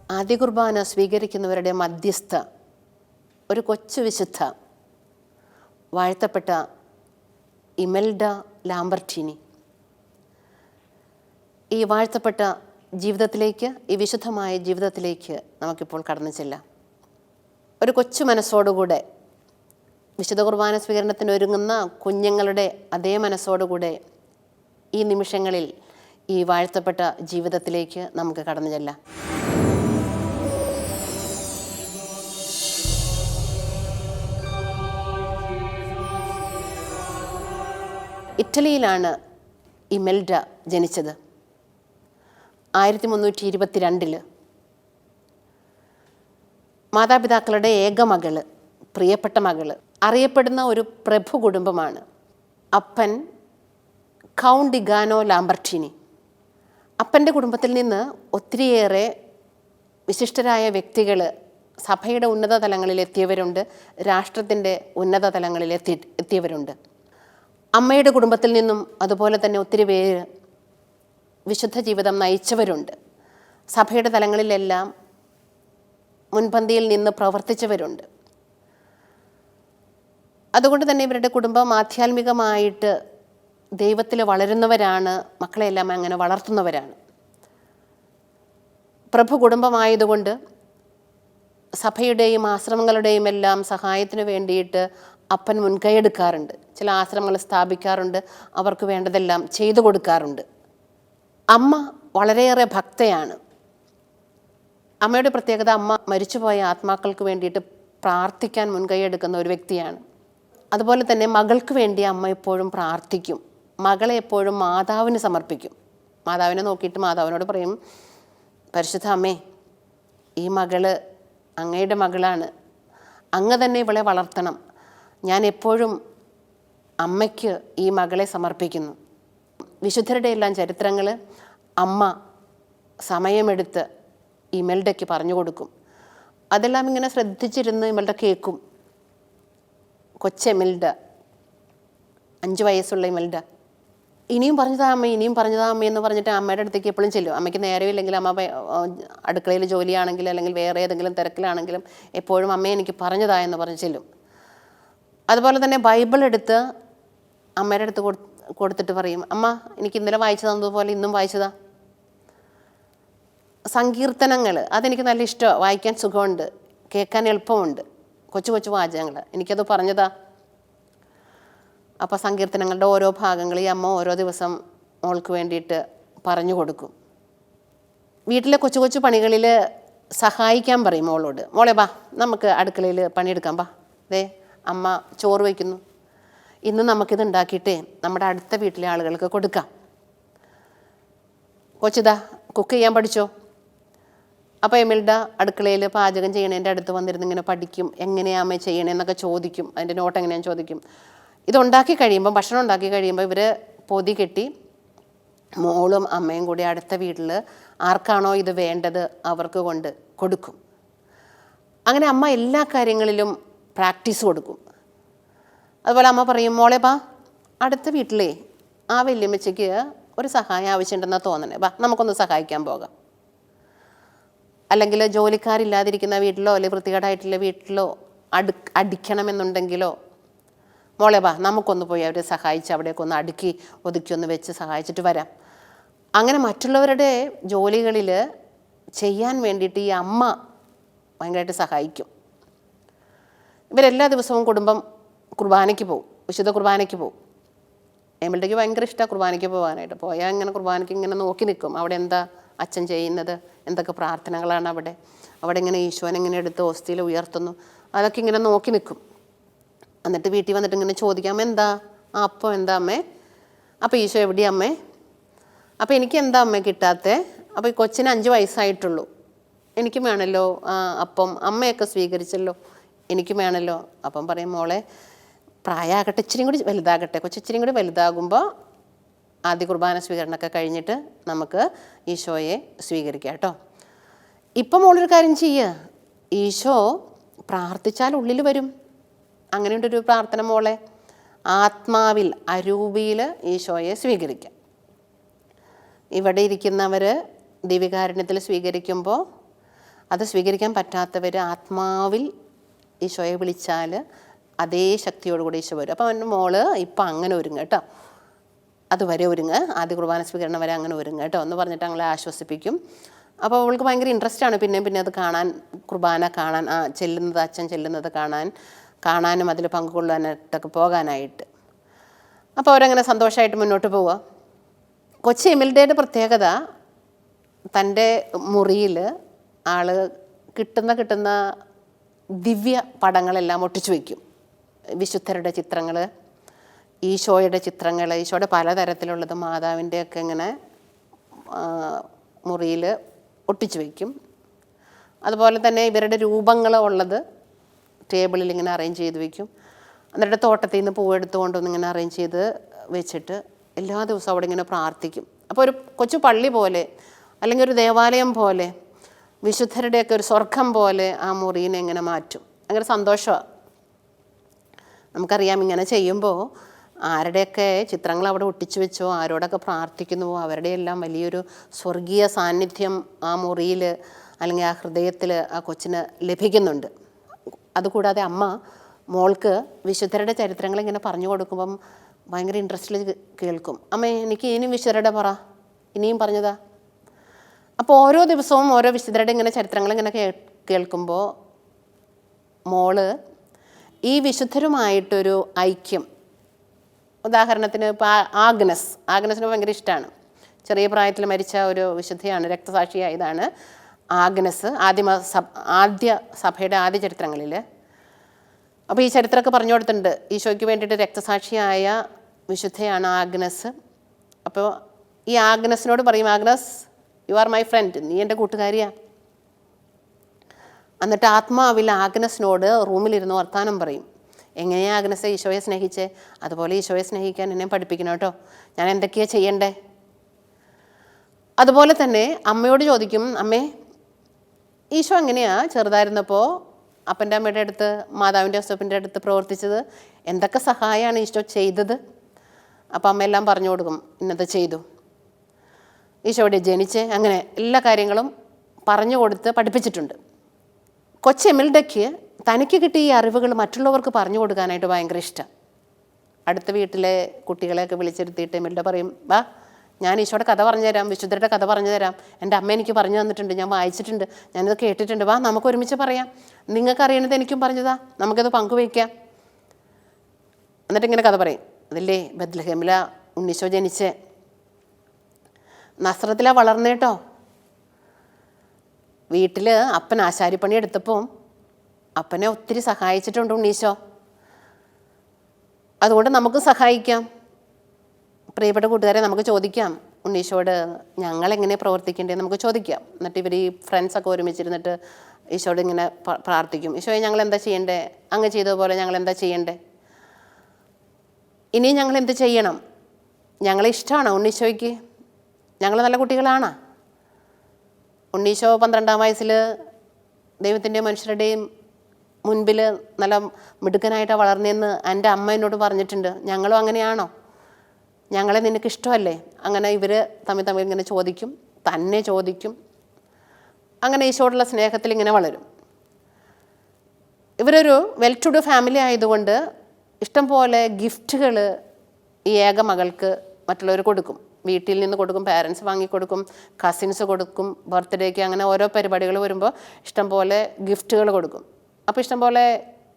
ആദ്യ കുർബാന സ്വീകരിക്കുന്നവരുടെ മധ്യസ്ഥ ഒരു കൊച്ചു വിശുദ്ധ വാഴ്ത്തപ്പെട്ട ഇമെൽഡ ലാംബർട്ടിനി. ഈ വാഴ്ത്തപ്പെട്ട ജീവിതത്തിലേക്ക്, ഈ വിശുദ്ധമായ ജീവിതത്തിലേക്ക് നമുക്കിപ്പോൾ കടന്നു ചെല്ലാം. ഒരു കൊച്ചു മനസ്സോടുകൂടെ വിശുദ്ധ കുർബാന സ്വീകരണത്തിന് ഒരുങ്ങുന്ന കുഞ്ഞുങ്ങളുടെ അതേ മനസ്സോടുകൂടെ ഈ നിമിഷങ്ങളിൽ ഈ വാഴ്ത്തപ്പെട്ട ജീവിതത്തിലേക്ക് നമുക്ക് കടന്നു ചെല്ലാം. ഇറ്റലിയിലാണ് ഇമെൽഡ ജനിച്ചത്. 1322 മാതാപിതാക്കളുടെ ഏക മകള്, പ്രിയപ്പെട്ട മകള്. അറിയപ്പെടുന്ന ഒരു പ്രഭു കുടുംബമാണ്. അപ്പൻ കൗണ്ട് ഇഗാനോ ലാംബർട്ടിനി. അപ്പൻ്റെ കുടുംബത്തിൽ നിന്ന് ഒത്തിരിയേറെ വിശിഷ്ടരായ വ്യക്തികൾ സഭയുടെ ഉന്നത തലങ്ങളിൽ എത്തിയവരുണ്ട്, രാഷ്ട്രത്തിൻ്റെ ഉന്നത തലങ്ങളിൽ എത്തിയവരുണ്ട്. അമ്മയുടെ കുടുംബത്തിൽ നിന്നും അതുപോലെ തന്നെ ഒത്തിരി പേര് വിശുദ്ധ ജീവിതം നയിച്ചവരുണ്ട്. സഭയുടെ തലങ്ങളിലെല്ലാം മുൻപന്തിയിൽ നിന്ന് പ്രവർത്തിച്ചവരുണ്ട്. അതുകൊണ്ട് തന്നെ ഇവരുടെ കുടുംബം ആധ്യാത്മികമായിട്ട് ദൈവത്തിൽ വളരുന്നവരാണ്, മക്കളെല്ലാം അങ്ങനെ വളർത്തുന്നവരാണ്. പ്രഭു കുടുംബമായതുകൊണ്ട് സഭയുടെയും ആശ്രമങ്ങളുടെയും എല്ലാം സഹായത്തിന് വേണ്ടിയിട്ട് അപ്പൻ മുൻകൈയെടുക്കാറുണ്ട്. ചില ആശ്രമങ്ങൾ സ്ഥാപിക്കാറുണ്ട്, അവർക്ക് വേണ്ടതെല്ലാം ചെയ്തു കൊടുക്കാറുണ്ട്. അമ്മ വളരെയേറെ ഭക്തയാണ്. അമ്മയുടെ പ്രത്യേകത, അമ്മ മരിച്ചുപോയ ആത്മാക്കൾക്ക് വേണ്ടിയിട്ട് പ്രാർത്ഥിക്കാൻ മുൻകൈയെടുക്കുന്ന ഒരു വ്യക്തിയാണ്. അതുപോലെ തന്നെ മകൾക്ക് വേണ്ടി അമ്മ എപ്പോഴും പ്രാർത്ഥിക്കും. മകളെ എപ്പോഴും മാതാവിന് സമർപ്പിക്കും. മാതാവിനെ നോക്കിയിട്ട് മാതാവിനോട് പറയും, പരിശുദ്ധ അമ്മേ, ഈ മകള് അങ്ങയുടെ മകളാണ്, അങ്ങ് തന്നെ ഇവളെ വളർത്തണം. ഞാൻ എപ്പോഴും അമ്മയ്ക്ക് ഈ മകളെ സമർപ്പിക്കുന്നു. വിശുദ്ധരുടെ എല്ലാം ചരിത്രങ്ങൾ അമ്മ സമയമെടുത്ത് ഇമെൽഡയ്ക്ക് പറഞ്ഞു കൊടുക്കും. അതെല്ലാം ഇങ്ങനെ ശ്രദ്ധിച്ചിരുന്ന് ഇമെൽഡ കേൾക്കും. കൊച്ചെമിൽഡ, 5 വയസ്സുള്ള ഇമെൽഡ ഇനിയും പറഞ്ഞതാ അമ്മ, ഇനിയും പറഞ്ഞതാ അമ്മ എന്ന് പറഞ്ഞിട്ട് അമ്മയുടെ അടുത്തേക്ക് എപ്പോഴും ചെല്ലും. അമ്മയ്ക്ക് നേരമില്ലെങ്കിൽ, അമ്മ അടുക്കളയിൽ ജോലിയാണെങ്കിലും അല്ലെങ്കിൽ വേറെ ഏതെങ്കിലും തിരക്കിലാണെങ്കിലും എപ്പോഴും അമ്മയെ എനിക്ക് പറഞ്ഞതാ എന്ന് പറഞ്ഞ് ചെല്ലും. അതുപോലെ തന്നെ ബൈബിൾ എടുത്ത് അമ്മയുടെ അടുത്ത് കൊടുത്തിട്ട് പറയും, അമ്മ എനിക്ക് ഇന്നലെ വായിച്ചു തന്നതുപോലെ ഇന്നും വായിച്ചതാ. സങ്കീർത്തനങ്ങൾ അതെനിക്ക് നല്ല ഇഷ്ടമാണ്, വായിക്കാൻ സുഖമുണ്ട്, കേൾക്കാൻ എളുപ്പമുണ്ട്, കൊച്ചു കൊച്ചു വാചകങ്ങൾ, എനിക്കത് പറഞ്ഞതാ. അപ്പോൾ സങ്കീർത്തനങ്ങളുടെ ഓരോ ഭാഗങ്ങൾ ഈ അമ്മ ഓരോ ദിവസം മോൾക്ക് വേണ്ടിയിട്ട് പറഞ്ഞു കൊടുക്കും. വീട്ടിലെ കൊച്ചു കൊച്ചു പണികളിൽ സഹായിക്കാൻ പറയും മോളോട്. മോളെ ബാ, നമുക്ക് അടുക്കളയിൽ പണിയെടുക്കാം, ബാ, ദേ അമ്മ ചോറ് വയ്ക്കുന്നു, ഇന്ന് നമുക്കിത് ഉണ്ടാക്കിയിട്ടേ നമ്മുടെ അടുത്ത വീട്ടിലെ ആളുകൾക്ക് കൊടുക്കാം. കൊച്ചിതാ കുക്ക് ചെയ്യാൻ പഠിച്ചോ. അപ്പോൾ എമിൽഡ അടുക്കളയിൽ പാചകം ചെയ്യണേൻ്റെ അടുത്ത് വന്നിരുന്ന് ഇങ്ങനെ പഠിക്കും. എങ്ങനെയാണ് അമ്മ ചെയ്യണേന്നൊക്കെ ചോദിക്കും, അതിൻ്റെ നോട്ട് എങ്ങനെയാണെന്ന് ചോദിക്കും. ഇതുണ്ടാക്കി കഴിയുമ്പം, ഭക്ഷണം ഉണ്ടാക്കി കഴിയുമ്പോൾ ഇവർ പൊതി കെട്ടി മോളും അമ്മയും കൂടി അടുത്ത വീട്ടിൽ ആർക്കാണോ ഇത് വേണ്ടത് അവർക്ക് കൊണ്ട് കൊടുക്കും. അങ്ങനെ അമ്മ എല്ലാ കാര്യങ്ങളിലും പ്രാക്ടീസ് കൊടുക്കും. അതുപോലെ അമ്മ പറയും, മോളെ ബാ, അടുത്ത വീട്ടിലേ ആ വല്യമ്മച്ചയ്ക്ക് ഒരു സഹായം ആവശ്യമുണ്ടെന്നാണ് തോന്നണേ, ബാ നമുക്കൊന്ന് സഹായിക്കാൻ പോകാം. അല്ലെങ്കിൽ ജോലിക്കാരില്ലാതിരിക്കുന്ന വീട്ടിലോ അല്ലെങ്കിൽ വൃത്തികേടായിട്ടുള്ള വീട്ടിലോ അടിക്കണമെന്നുണ്ടെങ്കിലോ, മോളെ ബാ നമുക്കൊന്ന് പോയി അവരെ സഹായിച്ച് അവിടേക്ക് ഒന്ന് അടുക്കി ഒതുക്കി ഒന്ന് വെച്ച് സഹായിച്ചിട്ട് വരാം. അങ്ങനെ മറ്റുള്ളവരുടെ ജോലികളിൽ ചെയ്യാൻ വേണ്ടിയിട്ട് ഈ അമ്മ ഭയങ്കരമായിട്ട് സഹായിക്കും. ഇവരെല്ലാ ദിവസവും കുടുംബം കുർബാനയ്ക്ക് പോകും, വിശുദ്ധ കുർബാനയ്ക്ക് പോകും. എമിൽഡയ്ക്ക് ഭയങ്കര ഇഷ്ടമാണ് കുർബാനയ്ക്ക് പോകാനായിട്ട്. പോയാൽ ഇങ്ങനെ കുർബാനയ്ക്ക് ഇങ്ങനെ നോക്കി നിൽക്കും. അവിടെ എന്താ അച്ഛൻ ചെയ്യുന്നത്, എന്തൊക്കെ പ്രാർത്ഥനകളാണ് അവിടെ ഇങ്ങനെ ഈശോനെ ഇങ്ങനെ എടുത്ത് ഓസ്തിയിൽ ഉയർത്തുന്നു, അതൊക്കെ ഇങ്ങനെ നോക്കി നിൽക്കും. എന്നിട്ട് വീട്ടിൽ വന്നിട്ട് ഇങ്ങനെ ചോദിക്കാം, എന്താ അപ്പം എന്താ അമ്മേ, അപ്പോൾ ഈശോ എവിടെയാ അമ്മേ, അപ്പോൾ എനിക്ക് എന്താ അമ്മേ കിട്ടാത്തേ, അപ്പോൾ ഈ കൊച്ചിന് 5 വയസ്സായിട്ടുള്ളൂ, എനിക്കും വേണമല്ലോ അപ്പം, അമ്മയൊക്കെ സ്വീകരിച്ചല്ലോ, എനിക്കും വേണമല്ലോ. അപ്പം പറയും, മോളെ പ്രായമാകട്ടെ, ഇച്ചിരിയും കൂടി വലുതാകട്ടെ, കൊച്ചിച്ചിരിയും കൂടി വലുതാകുമ്പോൾ ആദ്യ കുർബാന സ്വീകരണമൊക്കെ കഴിഞ്ഞിട്ട് നമുക്ക് ഈശോയെ സ്വീകരിക്കാം കേട്ടോ. ഇപ്പം മോളൊരു കാര്യം ചെയ്യുക, ഈശോ പ്രാർത്ഥിച്ചാൽ ഉള്ളിൽ വരും. അങ്ങനെയുണ്ടൊരു പ്രാർത്ഥന മോളെ, ആത്മാവിൽ അരൂപിയിൽ ഈശോയെ സ്വീകരിക്കാം. ഇവിടെ ഇരിക്കുന്നവർ ദിവ്യകാരുണ്യത്തിൽ സ്വീകരിക്കുമ്പോൾ അത് സ്വീകരിക്കാൻ പറ്റാത്തവർ ആത്മാവിൽ ഈശോയെ വിളിച്ചാൽ അതേ ശക്തിയോടുകൂടി ഈശോ വരും. അപ്പോൾ എൻ്റെ മോള് ഇപ്പം അങ്ങനെ ഒരുങ്ങ് കേട്ടോ, അതുവരെ ഒരുങ്ങ്, ആദ്യ കുർബാന സ്വീകരണം വരെ അങ്ങനെ ഒരുങ്ങ് കേട്ടോ എന്ന് പറഞ്ഞിട്ട് ഞങ്ങളെ ആശ്വസിപ്പിക്കും. അപ്പോൾ അവൾക്ക് ഭയങ്കര ഇൻട്രസ്റ്റാണ് പിന്നെ അത് കാണാൻ, കുർബാന കാണാൻ, ചെല്ലുന്നത്, അച്ഛൻ ചെല്ലുന്നത് കാണാനും അതിൽ പങ്കുകൊള്ളാനായിട്ടൊക്കെ പോകാനായിട്ട്. അപ്പോൾ അവരങ്ങനെ സന്തോഷമായിട്ട് മുന്നോട്ട് പോവുക. കൊച്ചി എമിൽഡയുടെ പ്രത്യേകത, തൻ്റെ മുറിയിൽ ആൾ കിട്ടുന്ന ദിവ്യ പടങ്ങളെല്ലാം ഒട്ടിച്ചു വയ്ക്കും. വിശുദ്ധരുടെ ചിത്രങ്ങൾ, ഈശോയുടെ ചിത്രങ്ങൾ, ഈശോയുടെ പലതരത്തിലുള്ളത്, മാതാവിൻ്റെയൊക്കെ ഇങ്ങനെ മുറിയിൽ ഒട്ടിച്ചു വയ്ക്കും. അതുപോലെ തന്നെ ഇവരുടെ രൂപങ്ങൾ ഉള്ളത് ടേബിളിൽ ഇങ്ങനെ അറേഞ്ച് ചെയ്ത് വയ്ക്കും. എന്നിട്ട് തോട്ടത്തിൽ നിന്ന് പൂവെടുത്തുകൊണ്ടൊന്ന് ഇങ്ങനെ അറേഞ്ച് ചെയ്ത് വെച്ചിട്ട് എല്ലാ ദിവസവും അവിടെ ഇങ്ങനെ പ്രാർത്ഥിക്കും. അപ്പോൾ ഒരു കൊച്ചു പള്ളി പോലെ അല്ലെങ്കിൽ ഒരു ദേവാലയം പോലെ, വിശുദ്ധരുടെയൊക്കെ ഒരു സ്വർഗം പോലെ ആ മുറിനെ ഇങ്ങനെ മാറ്റും. ഭയങ്കര സന്തോഷമാണ്. നമുക്കറിയാം ഇങ്ങനെ ചെയ്യുമ്പോൾ ആരുടെയൊക്കെ ചിത്രങ്ങൾ അവിടെ ഒട്ടിച്ചു വെച്ചോ, ആരോടൊക്കെ പ്രാർത്ഥിക്കുന്നുവോ അവരുടെ എല്ലാം വലിയൊരു സ്വർഗീയ സാന്നിധ്യം ആ മുറിയിൽ അല്ലെങ്കിൽ ആ ഹൃദയത്തിൽ ആ കൊച്ചിന് ലഭിക്കുന്നുണ്ട്. അതുകൂടാതെ അമ്മ മോൾക്ക് വിശുദ്ധരുടെ ചരിത്രങ്ങൾ ഇങ്ങനെ പറഞ്ഞു കൊടുക്കുമ്പം ഭയങ്കര ഇൻട്രസ്റ്റിൽ കേൾക്കും. അമ്മേ എനിക്ക് ഇനിയും വിശുദ്ധരുടെ ഇനിയും പറഞ്ഞതാ. അപ്പോൾ ഓരോ ദിവസവും ഓരോ വിശുദ്ധരുടെ ഇങ്ങനെ ചരിത്രങ്ങൾ ഇങ്ങനെ കേൾക്കുമ്പോൾ മോള് ഈ വിശുദ്ധരുമായിട്ടൊരു ഐക്യം, ഉദാഹരണത്തിന് ഇപ്പോൾ ആഗ്നസിന് ഭയങ്കര ഇഷ്ടമാണ്. ചെറിയ പ്രായത്തിൽ മരിച്ച ഒരു വിശുദ്ധയാണ്, രക്തസാക്ഷിയായതാണ് ആഗ്നസ്. ആദ്യ സഭയുടെ ആദ്യ ചരിത്രങ്ങളിൽ. അപ്പോൾ ഈ ചരിത്രമൊക്കെ പറഞ്ഞു കൊടുത്തിട്ടുണ്ട്. ഈശോയ്ക്ക് വേണ്ടിയിട്ട് രക്തസാക്ഷിയായ വിശുദ്ധയാണ് ആഗ്നസ്. അപ്പോൾ ഈ ആഗ്നസിനോട് പറയും, Agnes U are my friend, നീ എൻ്റെ കൂട്ടുകാരിയാണ്. എന്നിട്ട് ആത്മാവിൽ ആഗ്നസിനോട് റൂമിലിരുന്ന് വർത്താനം പറയും. എങ്ങനെയാണ് ആഗ്നസ് ഈശോയെ സ്നേഹിച്ചേ, അതുപോലെ ഈശോയെ സ്നേഹിക്കാൻ എന്നെ പഠിപ്പിക്കണം കേട്ടോ, ഞാൻ എന്തൊക്കെയാണ് ചെയ്യണ്ടേ. അതുപോലെ തന്നെ അമ്മയോട് ചോദിക്കും, അമ്മേ ഈശോ എങ്ങനെയാണ് ചെറുതായിരുന്നപ്പോൾ അപ്പൻ്റെ അമ്മയുടെ അടുത്ത്, മാതാവിൻ്റെ യോസേപ്പിൻ്റെ അടുത്ത് പ്രവർത്തിച്ചത്, എന്തൊക്കെ സഹായമാണ് ഈശോ ചെയ്തത്. അപ്പം അമ്മയെല്ലാം പറഞ്ഞു കൊടുക്കും, ഇന്നത് ചെയ്തു, ഈശോയുടെ ജനിച്ച്, അങ്ങനെ എല്ലാ കാര്യങ്ങളും പറഞ്ഞു കൊടുത്ത് പഠിപ്പിച്ചിട്ടുണ്ട്. കൊച്ചെമിൽഡയ്ക്ക് തനിക്ക് കിട്ടിയ ഈ അറിവുകൾ മറ്റുള്ളവർക്ക് പറഞ്ഞു കൊടുക്കാനായിട്ട് ഭയങ്കര ഇഷ്ടം. അടുത്ത വീട്ടിലെ കുട്ടികളെയൊക്കെ വിളിച്ചിരുത്തിയിട്ട് എമിൽഡ പറയും, വാ ഞാൻ ഈശോയുടെ കഥ പറഞ്ഞു തരാം, വിശുദ്ധരുടെ കഥ പറഞ്ഞു തരാം, എൻ്റെ അമ്മ എനിക്ക് പറഞ്ഞു തന്നിട്ടുണ്ട്, ഞാൻ വായിച്ചിട്ടുണ്ട്, ഞാനിത് കേട്ടിട്ടുണ്ട്, വാ നമുക്ക് ഒരുമിച്ച് പറയാം, നിങ്ങൾക്ക് അറിയണത് എനിക്കും പറഞ്ഞതാ, നമുക്കത് പങ്കുവയ്ക്കാം. എന്നിട്ട് ഇങ്ങനെ കഥ പറയും. അതല്ലേ ബത്ലഹേമില ഉണ്ണീശോ ജനിച്ച്, നസ്രത്തിലാ വളർന്നേട്ടോ. വീട്ടിൽ അപ്പൻ ആശാരിപ്പണി എടുത്തപ്പോൾ അപ്പനെ ഒത്തിരി സഹായിച്ചിട്ടുണ്ട് ഉണ്ണീശോ, അതുകൊണ്ട് നമുക്ക് സഹായിക്കാം. പ്രിയപ്പെട്ട കൂട്ടുകാരെ, നമുക്ക് ചോദിക്കാം ഉണ്ണീശോട്, ഞങ്ങളെങ്ങനെ പ്രവർത്തിക്കേണ്ടത് നമുക്ക് ചോദിക്കാം. എന്നിട്ട് ഇവർ ഈ ഫ്രണ്ട്സൊക്കെ ഒരുമിച്ചിരുന്നിട്ട് ഈശോട് ഇങ്ങനെ പ്രാർത്ഥിക്കും, ഈശോയെ ഞങ്ങൾ എന്താ ചെയ്യണ്ടേ, അങ്ങ് ചെയ്തതുപോലെ ഞങ്ങൾ എന്താ ചെയ്യണ്ടേ, ഇനിയും ഞങ്ങൾ എന്ത് ചെയ്യണം, ഞങ്ങളെ ഇഷ്ടമാണോ ഉണ്ണീശോയ്ക്ക്, ഞങ്ങൾ നല്ല കുട്ടികളാണോ. ഉണ്ണീശോ 12-ാം വയസ്സിൽ ദൈവത്തിൻ്റെയും മനുഷ്യരുടെയും മുൻപിൽ നല്ല മിടുക്കനായിട്ടാണ് വളർന്നതെന്ന് എൻ്റെ അമ്മ എന്നോട് പറഞ്ഞിട്ടുണ്ട്, ഞങ്ങളും അങ്ങനെയാണോ, ഞങ്ങളെ നിനക്ക് ഇഷ്ടമല്ലേ. അങ്ങനെ ഇവർ തമ്മിൽ ഇങ്ങനെ ചോദിക്കും, തന്നെ ചോദിക്കും. അങ്ങനെ ഈശോടുള്ള സ്നേഹത്തിൽ ഇങ്ങനെ വളരും. ഇവരൊരു വെൽ ടു ഡു ഫാമിലി ആയതുകൊണ്ട് ഇഷ്ടം പോലെ ഗിഫ്റ്റുകൾ ഈ ഏക മകൾക്ക് മറ്റുള്ളവർ കൊടുക്കും. വീട്ടിൽ നിന്ന് കൊടുക്കും, പാരൻസ് വാങ്ങിക്കൊടുക്കും, കസിൻസ് കൊടുക്കും, ബർത്ത്ഡേക്ക്, അങ്ങനെ ഓരോ പരിപാടികൾ വരുമ്പോൾ ഇഷ്ടം പോലെ ഗിഫ്റ്റുകൾ കൊടുക്കും. അപ്പോൾ ഇഷ്ടം പോലെ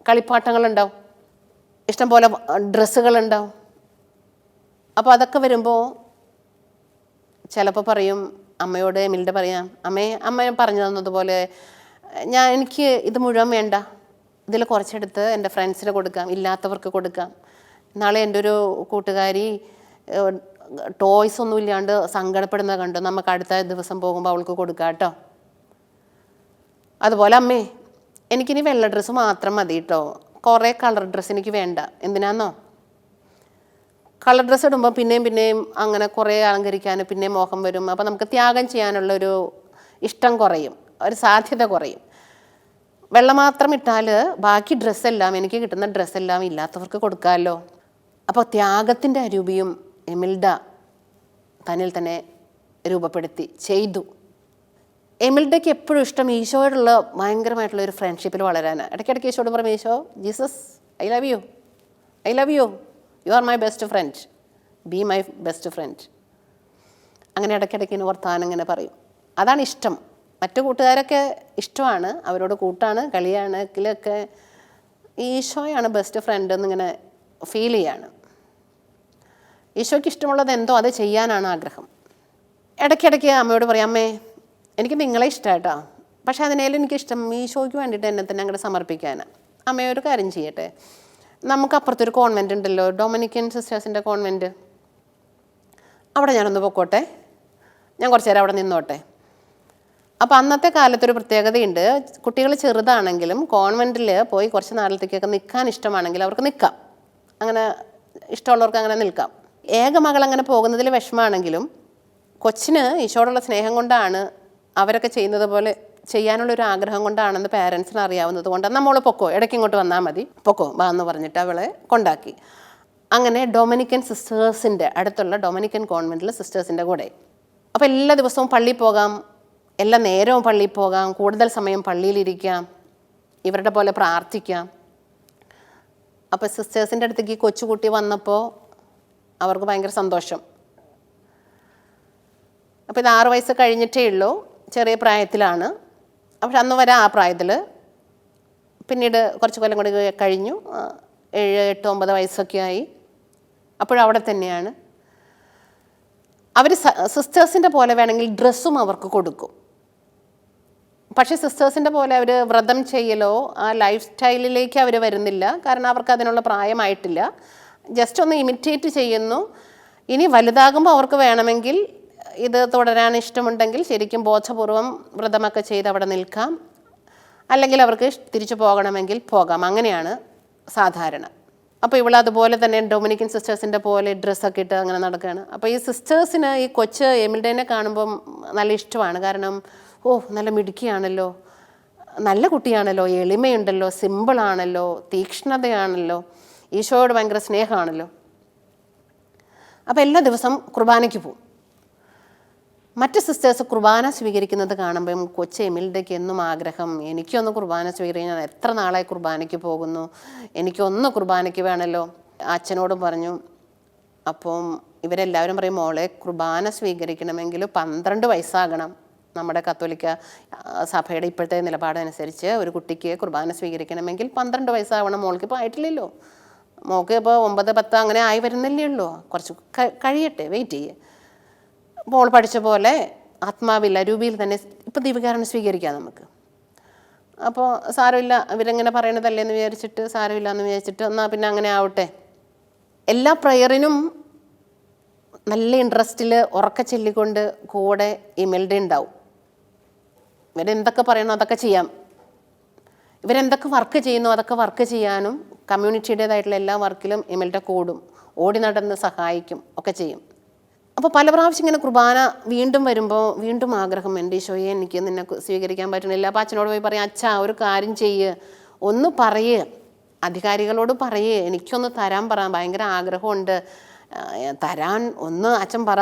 കളിപ്പാട്ടങ്ങളുണ്ടാവും, ഇഷ്ടം പോലെ ഡ്രസ്സുകളുണ്ടാവും. അപ്പോൾ അതൊക്കെ വരുമ്പോൾ ചിലപ്പോൾ പറയും അമ്മയോട്, എമിൽഡ പറയാം, അമ്മ പറഞ്ഞു തന്നതുപോലെ എനിക്ക് ഇത് മുഴുവൻ വേണ്ട, ഇതിൽ കുറച്ചെടുത്ത് എൻ്റെ ഫ്രണ്ട്സിന് കൊടുക്കാം, ഇല്ലാത്തവർക്ക് കൊടുക്കാം. നാളെ എൻ്റെ ഒരു കൂട്ടുകാരി ടോയ്സ് ഒന്നും ഇല്ലാണ്ട് സങ്കടപ്പെടുന്നത് കണ്ടു, നമുക്ക് അടുത്ത ദിവസം പോകുമ്പോൾ അവൾക്ക് കൊടുക്കാം കേട്ടോ. അതുപോലെ അമ്മേ എനിക്കിനി വെള്ള ഡ്രസ്സ് മാത്രം മതി കേട്ടോ, കുറേ കളർ ഡ്രസ്സ് എനിക്ക് വേണ്ട. എന്തിനാന്നോ, കളർ ഡ്രസ്സ് ഇടുമ്പോൾ പിന്നെയും അങ്ങനെ കുറേ അലങ്കരിക്കാൻ പിന്നെ മോഹം വരും. അപ്പോൾ നമുക്ക് ത്യാഗം ചെയ്യാനുള്ളൊരു ഇഷ്ടം കുറയും, ഒരു സാധ്യത കുറയും. വെള്ള മാത്രം ഇട്ടാൽ ബാക്കി ഡ്രസ്സെല്ലാം, എനിക്ക് കിട്ടുന്ന ഡ്രസ്സെല്ലാം ഇല്ലാത്തവർക്ക് കൊടുക്കാമല്ലോ. അപ്പോൾ ത്യാഗത്തിൻ്റെ അരൂപിയും എമിൽഡ തന്നിൽ തന്നെ രൂപപ്പെടുത്തി ചെയ്തു. എമിൽഡയ്ക്ക് എപ്പോഴും ഇഷ്ടം ഈശോയോടുള്ള ഭയങ്കരമായിട്ടുള്ള ഒരു ഫ്രണ്ട്ഷിപ്പിൽ വളരാനാണ്. ഇടയ്ക്കിടയ്ക്ക് ഈശോയോട് പറയും, Eesho, Jesus, I love you, I love you, you are my best friend, be my best friend. അങ്ങനെ ഇടയ്ക്കിടയ്ക്ക് വർത്താനം ഇങ്ങനെ പറയും. അതാണ് ഇഷ്ടം. മറ്റു കൂട്ടുകാരൊക്കെ ഇഷ്ടമാണ്, അവരോട് കൂട്ടാണ്, കളിയാണ്, ഇതിലൊക്കെ ഈശോയാണ് ബെസ്റ്റ് ഫ്രണ്ട് എന്നിങ്ങനെ ഫീൽ ചെയ്യാണ്. ഈശോയ്ക്ക് ഇഷ്ടമുള്ളത് എന്തോ അത് ചെയ്യാനാണ് ആഗ്രഹം. ഇടയ്ക്കിടയ്ക്ക് അമ്മയോട് പറയും, അമ്മേ എനിക്ക് നിങ്ങളെ ഇഷ്ടമായിട്ടോ, പക്ഷേ അതിനേലും എനിക്കിഷ്ടം ഈശോയ്ക്ക് വേണ്ടിയിട്ട് എന്നെ തന്നെ അങ്ങോട്ട് സമർപ്പിക്കാനാണ്. അമ്മയൊരു കാര്യം ചെയ്യട്ടെ, നമുക്ക് അപ്പുറത്തൊരു കോൺവെൻറ്റ് ഉണ്ടല്ലോ, ഡൊമിനിക്കൻ സിസ്റ്റേഴ്സിൻ്റെ കോൺവെൻറ്റ്, അവിടെ ഞാനൊന്ന് പൊക്കോട്ടെ, ഞാൻ കുറച്ച് നേരം അവിടെ നിന്നോട്ടെ. അപ്പോൾ അന്നത്തെ കാലത്തൊരു പ്രത്യേകതയുണ്ട്, കുട്ടികൾ ചെറുതാണെങ്കിലും കോൺവെൻറ്റിൽ പോയി കുറച്ച് നാളത്തേക്കൊക്കെ നിൽക്കാൻ ഇഷ്ടമാണെങ്കിൽ അവർക്ക് നിൽക്കാം, അങ്ങനെ ഇഷ്ടമുള്ളവർക്ക് അങ്ങനെ നിൽക്കാം. ഏക മകൾ അങ്ങനെ പോകുന്നതിൽ വിഷമമാണെങ്കിലും കൊച്ചിന് ഈശോയോടുള്ള സ്നേഹം കൊണ്ടാണ് അവരൊക്കെ ചെയ്യുന്നത് പോലെ ചെയ്യാനുള്ളൊരു ആഗ്രഹം കൊണ്ടാണെന്ന് പാരൻസിന് അറിയാവുന്നത് കൊണ്ട് നമ്മൾ പൊക്കോ, ഇടയ്ക്ക് ഇങ്ങോട്ട് വന്നാൽ മതി, പൊക്കോ വാ എന്ന് പറഞ്ഞിട്ട് അവളെ കൊണ്ടാക്കി. അങ്ങനെ ഡൊമിനിക്കൻ സിസ്റ്റേഴ്സിൻ്റെ അടുത്തുള്ള ഡൊമിനിക്കൻ കോൺവെൻറ്റിൽ സിസ്റ്റേഴ്സിൻ്റെ കൂടെ. അപ്പോൾ എല്ലാ ദിവസവും പള്ളിയിൽ പോകാം, എല്ലാ നേരവും പള്ളിയിൽ പോകാം, കൂടുതൽ സമയം പള്ളിയിലിരിക്കാം, ഇവരുടെ പോലെ പ്രാർത്ഥിക്കാം. അപ്പോൾ സിസ്റ്റേഴ്സിൻ്റെ അടുത്തേക്ക് ഈ കൊച്ചുകുട്ടി വന്നപ്പോൾ അവർക്ക് ഭയങ്കര സന്തോഷം. അപ്പോൾ ഇത് 6 വയസ്സ് കഴിഞ്ഞിട്ടേ ഉള്ളൂ, ചെറിയ പ്രായത്തിലാണ്. പക്ഷെ അന്ന് വരെ ആ പ്രായത്തിൽ, പിന്നീട് കുറച്ച് കൊല്ലം കൂടി കഴിഞ്ഞു, 7, 8, 9 വയസ്സൊക്കെ ആയി. അപ്പോഴവിടെ തന്നെയാണ്. അവർ സിസ്റ്റേഴ്സിൻ്റെ പോലെ വേണമെങ്കിൽ ഡ്രസ്സും അവർക്ക് കൊടുക്കും. പക്ഷേ സിസ്റ്റേഴ്സിൻ്റെ പോലെ അവർ വ്രതം ചെയ്യലോ ആ ലൈഫ് സ്റ്റൈലിലേക്ക് അവർ വരുന്നില്ല, കാരണം അവർക്ക് അതിനുള്ള പ്രായമായിട്ടില്ല. ജസ്റ്റ് ഒന്ന് ഇമിറ്റേറ്റ് ചെയ്യുന്നു. ഇനി വലുതാകുമ്പോൾ അവർക്ക് വേണമെങ്കിൽ ഇത് തുടരാൻ ഇഷ്ടമുണ്ടെങ്കിൽ ശരിക്കും ബോധപൂർവം വ്രതമൊക്കെ ചെയ്ത് അവിടെ നിൽക്കാം, അല്ലെങ്കിൽ അവർക്ക് തിരിച്ചു പോകണമെങ്കിൽ പോകാം. അങ്ങനെയാണ് സാധാരണ. അപ്പോൾ ഇവിടെ അതുപോലെ തന്നെ ഡൊമിനിക്കൻ സിസ്റ്റേഴ്സിൻ്റെ പോലെ ഡ്രസ്സൊക്കെ ഇട്ട് അങ്ങനെ നടക്കുകയാണ്. അപ്പോൾ ഈ സിസ്റ്റേഴ്സിന് ഈ കൊച്ച് എമിൽഡേനെ കാണുമ്പം നല്ല ഇഷ്ടമാണ്. കാരണം നല്ല മിടുക്കിയാണല്ലോ, നല്ല കുട്ടിയാണല്ലോ, എളിമയുണ്ടല്ലോ, സിമ്പിളാണല്ലോ, തീക്ഷ്ണതയാണല്ലോ, ഈശോയോട് ഭയങ്കര സ്നേഹമാണല്ലോ. അപ്പോൾ എല്ലാ ദിവസം കുർബാനയ്ക്ക് പോവും. മറ്റ് സിസ്റ്റേഴ്സ് കുർബാന സ്വീകരിക്കുന്നത് കാണുമ്പം കൊച്ച് എമിൽഡയ്ക്ക് എന്നും ആഗ്രഹം, എനിക്കൊന്ന് കുർബാന സ്വീകരിക്കാൻ, ഞാൻ എത്ര നാളായി കുർബാനയ്ക്ക് പോകുന്നു, എനിക്കൊന്ന് കുർബാനയ്ക്ക് വേണമല്ലോ. അച്ഛനോടും പറഞ്ഞു. അപ്പം ഇവരെല്ലാവരും പറയും, മോളെ കുർബാന സ്വീകരിക്കണമെങ്കിൽ 12 വയസ്സാകണം. നമ്മുടെ കത്തോലിക്ക സഭയുടെ ഇപ്പോഴത്തെ നിലപാടനുസരിച്ച് ഒരു കുട്ടിക്ക് കുർബാന സ്വീകരിക്കണമെങ്കിൽ 12 വയസ്സാവണം. മോൾക്ക് ഇപ്പോൾ ആയിട്ടില്ലല്ലോ, മോൾക്ക് ഇപ്പോൾ 9, 10 അങ്ങനെ ആയി വരുന്നില്ലേ ഉള്ളൂ, കുറച്ച് കഴിയട്ടെ, വെയിറ്റ് ചെയ്യേ. മോൾ പഠിച്ച പോലെ ആത്മാവിൽ അരൂപിയിൽ തന്നെ ഇപ്പോൾ ദീപികാരണം സ്വീകരിക്കാം നമുക്ക്. അപ്പോൾ സാരമില്ല, ഇവരെങ്ങനെ പറയണതല്ലേ എന്ന് വിചാരിച്ചിട്ട്, സാരമില്ല എന്ന് വിചാരിച്ചിട്ട് എന്നാൽ പിന്നെ അങ്ങനെ ആവട്ടെ. എല്ലാ പ്രയറിനും നല്ല ഇൻട്രസ്റ്റിൽ ഉറക്കെ ചൊല്ലിക്കൊണ്ട് കൂടെ എമിൽഡ ഉണ്ടാവും. ഇവരെന്തൊക്കെ പറയണോ അതൊക്കെ ചെയ്യാം, ഇവരെന്തൊക്കെ വർക്ക് ചെയ്യുന്നു അതൊക്കെ വർക്ക് ചെയ്യാനും കമ്മ്യൂണിറ്റിയുടേതായിട്ടുള്ള എല്ലാ വർക്കിലും എമിൽഡ കൂടും, ഓടി നടന്ന് സഹായിക്കും, ഒക്കെ ചെയ്യും. അപ്പോൾ പല പ്രാവശ്യം ഇങ്ങനെ കുർബാന വീണ്ടും വരുമ്പോൾ വീണ്ടും ആഗ്രഹം, എൻ്റെ ഈശോയെ എനിക്ക് നിന്നെ സ്വീകരിക്കാൻ പറ്റണില്ല. അപ്പോൾ അച്ഛനോട് പോയി പറയാം, അച്ഛാ ഒരു കാര്യം ചെയ്യ്, ഒന്ന് പറയേ, അധികാരികളോട് പറയേ, എനിക്കൊന്ന് തരാൻ പറ, ഭയങ്കര ആഗ്രഹമുണ്ട് തരാൻ, ഒന്ന് അച്ഛൻ പറ.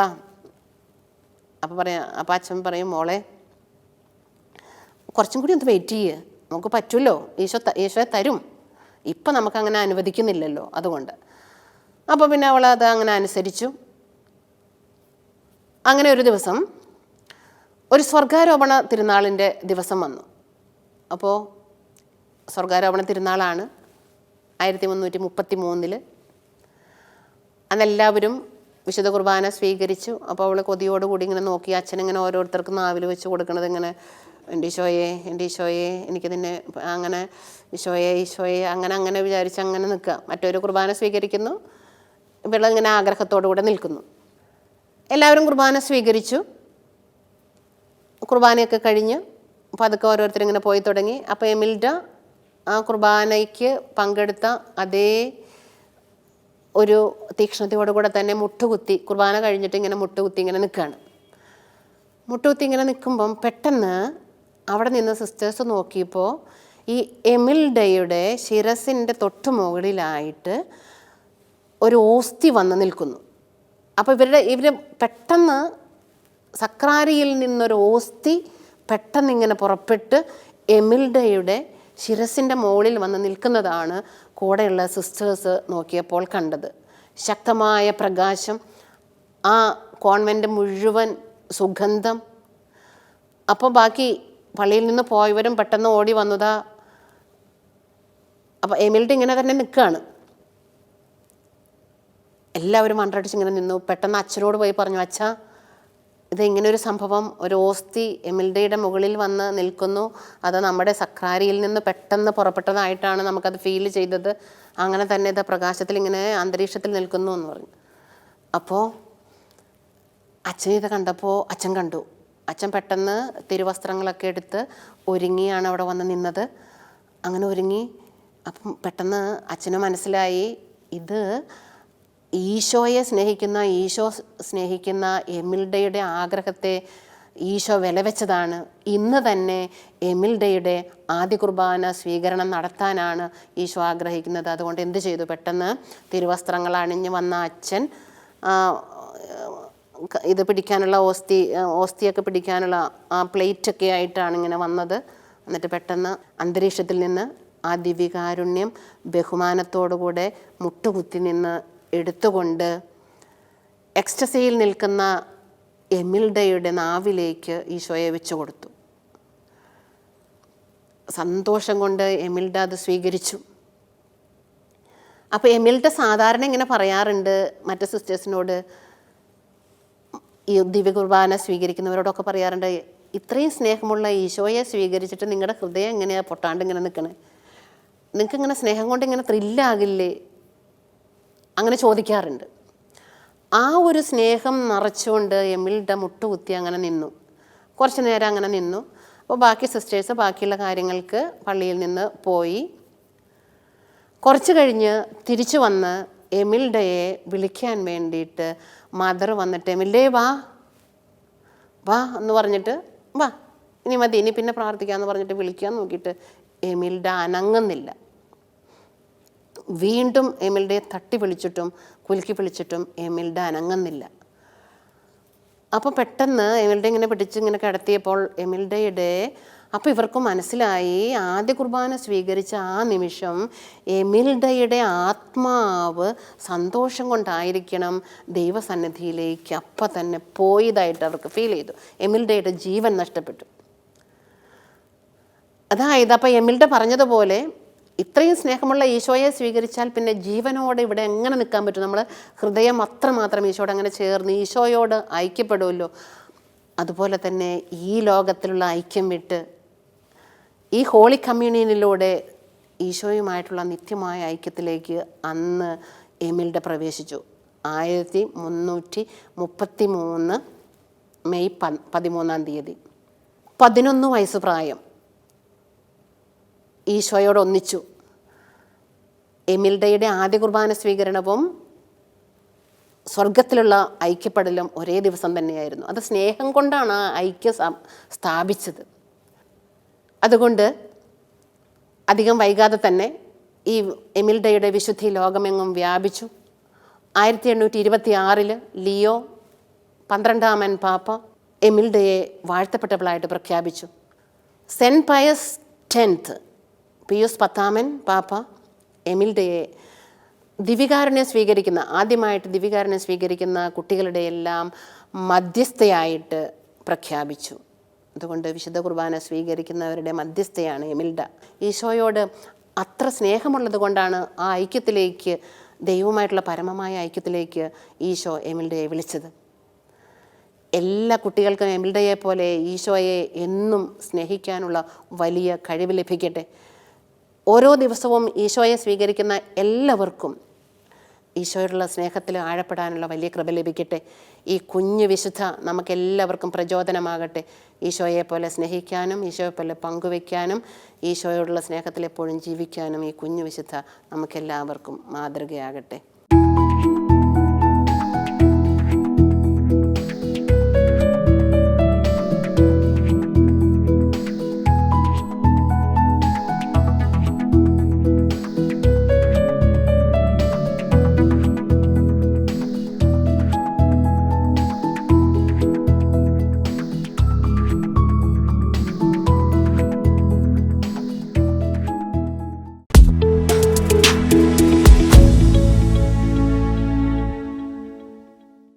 അപ്പോൾ അച്ഛൻ പറയും, മോളെ കുറച്ചും കൂടി ഒന്ന് വെയിറ്റ് ചെയ്യ്, നമുക്ക് പറ്റുമല്ലോ, ഈശോയെ തരും, ഇപ്പം നമുക്കങ്ങനെ അനുവദിക്കുന്നില്ലല്ലോ, അതുകൊണ്ട്. അപ്പോൾ പിന്നെ അവൾ അത് അങ്ങനെ അനുസരിച്ചു. അങ്ങനെ ഒരു ദിവസം ഒരു സ്വർഗാരോപണ തിരുനാളിൻ്റെ ദിവസം വന്നു. അപ്പോൾ സ്വർഗാരോപണ തിരുനാളാണ് 1333. അന്നെല്ലാവരും വിശുദ്ധ കുർബാന സ്വീകരിച്ചു. അപ്പോൾ അവൾ കൊതിയോടുകൂടി ഇങ്ങനെ നോക്കി, അച്ഛനിങ്ങനെ ഓരോരുത്തർക്ക് നാവിൽ വെച്ച് കൊടുക്കണത് ഇങ്ങനെ, എൻ്റെ ഈശോയെ, എൻ്റെ ഈശോയെ, എനിക്ക് നിന്നെ അങ്ങനെ, ഈശോയെ ഈശോയെ, അങ്ങനെ അങ്ങനെ വിചാരിച്ച് അങ്ങനെ നിൽക്കുക. മറ്റൊരു കുർബാന സ്വീകരിക്കുന്നു, ഇവളിങ്ങനെ ആഗ്രഹത്തോടു കൂടെ നിൽക്കുന്നു. എല്ലാവരും കുർബാന സ്വീകരിച്ചു. കുർബാനയൊക്കെ കഴിഞ്ഞ് പതുക്കെ ഓരോരുത്തരിങ്ങനെ പോയി തുടങ്ങി. അപ്പോൾ എമിൽഡ ആ കുർബാനയ്ക്ക് പങ്കെടുത്ത അതേ ഒരു തീക്ഷ്ണതയോടുകൂടെ തന്നെ മുട്ടുകുത്തി, കുർബാന കഴിഞ്ഞിട്ട് ഇങ്ങനെ മുട്ടുകുത്തി ഇങ്ങനെ നിൽക്കുകയാണ്. മുട്ടുകുത്തി ഇങ്ങനെ നിൽക്കുമ്പം പെട്ടെന്ന് അവിടെ നിന്ന് സിസ്റ്റേഴ്സ് നോക്കിയപ്പോൾ ഈ എമിൽഡയുടെ ശിരസിൻ്റെ തൊട്ട് മുകളിലായിട്ട് ഒരു ഓസ്തി വന്ന് നിൽക്കുന്നു. അപ്പോൾ ഇവർ പെട്ടെന്ന് സക്രാരിയിൽ നിന്നൊരു ഓസ്തി പെട്ടെന്നിങ്ങനെ പുറപ്പെട്ട് എമിൽഡയുടെ ശിരസിൻ്റെ മുകളിൽ വന്ന് നിൽക്കുന്നതാണ് കൂടെയുള്ള സിസ്റ്റേഴ്സ് നോക്കിയപ്പോൾ കണ്ടത്. ശക്തമായ പ്രകാശം, ആ കോൺവെൻ്റ് മുഴുവൻ സുഗന്ധം. അപ്പോൾ ബാക്കി പള്ളിയിൽ നിന്ന് പോയവരും പെട്ടെന്ന് ഓടി വന്നതാ. അപ്പോൾ എമിൽഡ ഇങ്ങനെ തന്നെ നിൽക്കുകയാണ്. എല്ലാവരും മന്ത്രടിച്ച് ഇങ്ങനെ നിന്നു. പെട്ടെന്ന് അച്ഛനോട് പോയി പറഞ്ഞു, അച്ഛാ, ഇതെങ്ങനെ ഒരു സംഭവം, ഒരു ഓസ്തി എമിൽഡയുടെ മുകളിൽ വന്ന് നിൽക്കുന്നു, അത് നമ്മുടെ സക്രാരിയിൽ നിന്ന് പെട്ടെന്ന് പുറപ്പെട്ടതായിട്ടാണ് നമുക്കത് ഫീൽ ചെയ്തത്, അങ്ങനെ തന്നെ ഇത് പ്രകാശത്തിൽ ഇങ്ങനെ അന്തരീക്ഷത്തിൽ നിൽക്കുന്നു എന്ന് പറഞ്ഞു. അപ്പോൾ അച്ഛൻ ഇത് കണ്ടപ്പോൾ അച്ഛൻ കണ്ടു. അച്ഛൻ പെട്ടെന്ന് തിരുവസ്ത്രങ്ങളൊക്കെ എടുത്ത് ഒരുങ്ങിയാണ് അവിടെ വന്ന് നിന്നത്. അങ്ങനെ ഒരുങ്ങി. അപ്പം പെട്ടെന്ന് അച്ഛന് മനസ്സിലായി, ഇത് ഈശോയെ സ്നേഹിക്കുന്ന, ഈശോ സ്നേഹിക്കുന്ന എമിൽഡയുടെ ആഗ്രഹത്തെ ഈശോ വിലവെച്ചതാണ്. ഇന്ന് തന്നെ എമിൽഡയുടെ ആദ്യ കുർബാന സ്വീകരണം നടത്താനാണ് ഈശോ ആഗ്രഹിക്കുന്നത്. അതുകൊണ്ട് എന്ത് ചെയ്തു, പെട്ടെന്ന് തിരുവസ്ത്രങ്ങൾ അണിഞ്ഞ് വന്ന അച്ഛൻ ഇത് പിടിക്കാനുള്ള ഓസ്തിയൊക്കെ പിടിക്കാനുള്ള ആ പ്ലേറ്റൊക്കെ ആയിട്ടാണ് ഇങ്ങനെ വന്നത്. എന്നിട്ട് പെട്ടെന്ന് അന്തരീക്ഷത്തിൽ നിന്ന് ആ ദിവ്യകാരുണ്യം ബഹുമാനത്തോടുകൂടെ മുട്ടുകുത്തി നിന്ന് എടുത്തുകൊണ്ട് എക്സ്റ്റസിയിൽ നിൽക്കുന്ന എമിൽഡയുടെ നാവിലേക്ക് ഈശോയെ വെച്ചു കൊടുത്തു. സന്തോഷം കൊണ്ട് എമിൽഡ അത് സ്വീകരിച്ചു. അപ്പോൾ എമിൽഡ സാധാരണ ഇങ്ങനെ പറയാറുണ്ട് മറ്റ് സിസ്റ്റേഴ്സിനോട്, ഈ ദിവ്യ കുർബാന സ്വീകരിക്കുന്നവരോടൊക്കെ പറയാറുണ്ട്, ഇത്രയും സ്നേഹമുള്ള ഈശോയെ സ്വീകരിച്ചിട്ട് നിങ്ങളുടെ ഹൃദയം എങ്ങനെയാണ് പൊട്ടാണ്ട് ഇങ്ങനെ നിൽക്കണേ, നിങ്ങൾക്ക് ഇങ്ങനെ സ്നേഹം കൊണ്ട് ഇങ്ങനെ ത്രില്ലാകില്ലേ, അങ്ങനെ ചോദിക്കാറുണ്ട്. ആ ഒരു സ്നേഹം നിറച്ചുകൊണ്ട് എമിൽഡ മുട്ടുകുത്തി അങ്ങനെ നിന്നു. കുറച്ച് നേരം അങ്ങനെ നിന്നു. അപ്പോൾ ബാക്കി സിസ്റ്റേഴ്സ് ബാക്കിയുള്ള കാര്യങ്ങൾക്ക് പള്ളിയിൽ നിന്ന് പോയി. കുറച്ച് കഴിഞ്ഞ് തിരിച്ചു വന്ന് എമിൽഡയെ വിളിക്കാൻ വേണ്ടിയിട്ട് മദർ വന്നിട്ട്, എമിൽഡേ വാ വാ എന്ന് പറഞ്ഞിട്ട്, വാ ഇനി മതി, ഇനി പിന്നെ പ്രാർത്ഥിക്കാമെന്ന് പറഞ്ഞിട്ട് വിളിക്കാൻ നോക്കിയിട്ട് എമിൽഡ അനങ്ങുന്നില്ല. വീണ്ടും എമിൽഡയെ തട്ടി വിളിച്ചിട്ടും കുലുക്കി വിളിച്ചിട്ടും എമിൽഡ അനങ്ങുന്നില്ല. അപ്പോൾ പെട്ടെന്ന് എമിൽഡ ഇങ്ങനെ പിടിച്ചിങ്ങനെ കിടത്തിയപ്പോൾ അപ്പോൾ ഇവർക്ക് മനസ്സിലായി, ആദ്യ കുർബാന സ്വീകരിച്ച ആ നിമിഷം എമിൽഡയുടെ ആത്മാവ് സന്തോഷം കൊണ്ടായിരിക്കണം ദൈവസന്നിധിയിലേക്ക് അപ്പം തന്നെ പോയതായിട്ട് അവർക്ക് ഫീൽ ചെയ്തു. എമിൽഡയുടെ ജീവൻ നഷ്ടപ്പെട്ടു. അതായത് അപ്പോൾ എമിൽഡ പറഞ്ഞതുപോലെ, ഇത്രയും സ്നേഹമുള്ള ഈശോയെ സ്വീകരിച്ചാൽ പിന്നെ ജീവനോടെ ഇവിടെ എങ്ങനെ നിൽക്കാൻ പറ്റും? നമ്മൾ ഹൃദയം അത്രമാത്രം ഈശോയോട് അങ്ങനെ ചേർന്ന് ഈശോയോട് ഐക്യപ്പെടുമല്ലോ. അതുപോലെ തന്നെ ഈ ലോകത്തിലുള്ള ഐക്യം വിട്ട് ഈ ഹോളി കമ്മ്യൂണിയനിലൂടെ ഈശോയുമായിട്ടുള്ള നിത്യമായ ഐക്യത്തിലേക്ക് അന്ന് എമിൽഡ പ്രവേശിച്ചു. 1333 മെയ് 13 11 വയസ്സ് പ്രായം. ഈശോയോട് ഒന്നിച്ചു. എമിൽഡയുടെ ആദ്യ കുർബാന സ്വീകരണവും സ്വർഗത്തിലുള്ള ഐക്യപ്പെടലും ഒരേ ദിവസം തന്നെയായിരുന്നു. അത് സ്നേഹം കൊണ്ടാണ് ആ ഐക്യം സ്ഥാപിച്ചത്. അതുകൊണ്ട് അധികം വൈകാതെ തന്നെ ഈ എമിൽഡയുടെ വിശുദ്ധി ലോകമെങ്ങും വ്യാപിച്ചു. 1826 ലിയോ 12 പാപ്പ എമിൽഡയെ വാഴ്ത്തപ്പെട്ടവളായിട്ട് പ്രഖ്യാപിച്ചു. സെൻറ്റ് പയസ് 10 പിയൂസ് 10 പാപ്പ എമിൽഡയെ ആദ്യമായിട്ട് ദിവ്യകാരുണ്യം സ്വീകരിക്കുന്ന കുട്ടികളുടെ എല്ലാം മധ്യസ്ഥയായിട്ട് പ്രഖ്യാപിച്ചു. അതുകൊണ്ട് വിശുദ്ധ കുർബാന സ്വീകരിക്കുന്നവരുടെ മധ്യസ്ഥയാണ് എമിൽഡ. ഈശോയോട് അത്ര സ്നേഹമുള്ളത് കൊണ്ടാണ് ആ ഐക്യത്തിലേക്ക്, ദൈവവുമായിട്ടുള്ള പരമമായ ഐക്യത്തിലേക്ക് ഈശോ എമിൽഡയെ വിളിച്ചത്. എല്ലാ കുട്ടികൾക്കും എമിൽഡയെ പോലെ ഈശോയെ എന്നും സ്നേഹിക്കാനുള്ള വലിയ കഴിവ് ലഭിക്കട്ടെ. ഓരോ ദിവസവും ഈശോയെ സ്വീകരിക്കുന്ന എല്ലാവർക്കും ഈശോയോടുള്ള സ്നേഹത്തിൽ ആഴപ്പെടാനുള്ള വലിയ കൃപ ലഭിക്കട്ടെ. ഈ കുഞ്ഞു വിശുദ്ധ നമുക്കെല്ലാവർക്കും പ്രചോദനമാകട്ടെ. ഈശോയെ പോലെ സ്നേഹിക്കാനും ഈശോയെ പോലെ പങ്കുവയ്ക്കാനും ഈശോയോടുള്ള സ്നേഹത്തിൽ എപ്പോഴും ജീവിക്കാനും ഈ കുഞ്ഞു വിശുദ്ധ നമുക്കെല്ലാവർക്കും മാതൃകയാകട്ടെ.